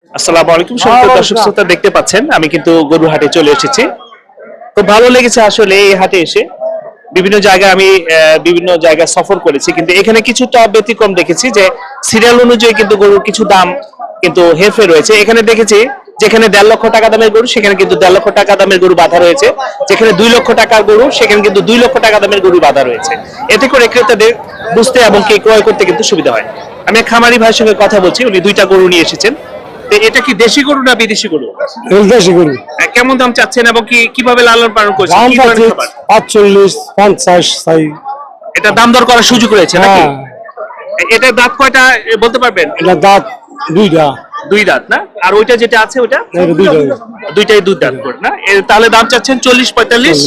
আসসালামু আলাইকুম সুপ্রিয় দর্শক শ্রোতা, দেখতে পাচ্ছেন আমি কিন্তু গরুর হাটে চলে এসেছি। খুব ভালো লেগেছে আসলে এই হাটে এসে। বিভিন্ন জায়গায় আমি বিভিন্ন জায়গায় সফর করেছি, কিন্তু এখানে কিছুটা ব্যতিক্রম দেখেছি যে সিরিয়াল অনুযায়ী কিন্তু গরুর কিছু দাম কিন্তু হেরফের রয়েছে। এখানে দেখেছি যেখানে 1.5 লক্ষ টাকা দামের গরু সেখানে কিন্তু 1.5 লক্ষ টাকা দামের গরু বাঁধা রয়েছে, যেখানে 2 লক্ষ টাকার গরু সেখানে কিন্তু 2 লক্ষ টাকা দামের গরু বাঁধা রয়েছে। এতে করে ক্রেতাদের বুঝতে এবং কে ক্রয় করতে কিন্তু সুবিধা হয়। আমি এক খামারি ভাইয়ের সঙ্গে কথা বলছি, উনি 2টা গরু নিয়ে এসেছেন। তো এটা কি দেশি গরু না বিদেশি গরু? দেশি গরু কেমন দাম চাচ্ছেন এবং কি কিভাবে লালন পালন করছেন, দাম কি ধরনের পাচ্ছি খাবার? 45-50 চাই। এটা দাম দর করার সুযোগ রয়েছে নাকি? হ্যাঁ, এটা দাঁত কয়টা বলতে পারবেন? এটা দাঁত দুইটা। 2 দাঁত না? আর ওইটা যেটা আছে ওইটা এটা দুইটা। দুইটাই 2 দাঁত করে না? তাহলে দাম চাচ্ছেন 40-45।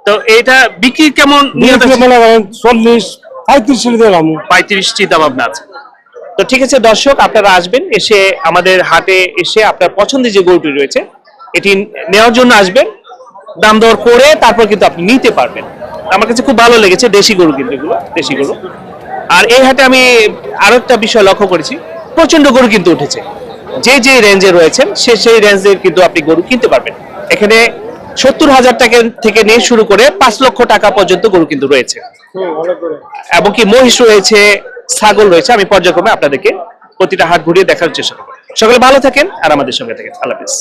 তো এটা বিক্রি কেমন নিয়ত বিক্রি আছে? মনে করেন 40-35 দিলাম। 35 চিন্তা ভাবনা আছে। তো ঠিক আছে দর্শক, আপনারা আসবেন, এসে আমাদের হাটে এসে আপনার পছন্দের যে গরুটি রয়েছে এটি নেওয়ার জন্য আসবেন। দাম দর করে তারপর কিন্তু আপনি নিতে পারবেন। আমার কাছে খুব ভালো লেগেছে, দেশি গরু কিন্তু এগুলো দেশি গরু। আর এই হাটে আমি আরো একটা বিষয় লক্ষ্য করেছি, প্রচন্ড গরু কিন্তু উঠেছে। যে যে রেঞ্জে রয়েছেন সেই রেঞ্জের কিন্তু আপনি গরু কিনতে পারবেন। এখানে 70,000 টাকা থেকে নিয়ে শুরু করে 5 লক্ষ টাকা পর্যন্ত গরু কিন্তু রয়েছে, এবং কি মহিষ রয়েছে, ছাগল রয়েছে। আমি পর্যায়ক্রমে আপনাদেরকে প্রতিটা হাট ঘুরিয়ে দেখার চেষ্টা করবো। সকলে ভালো থাকেন আর আমাদের সঙ্গে থাকেন। আল্লাহ হাফেজ।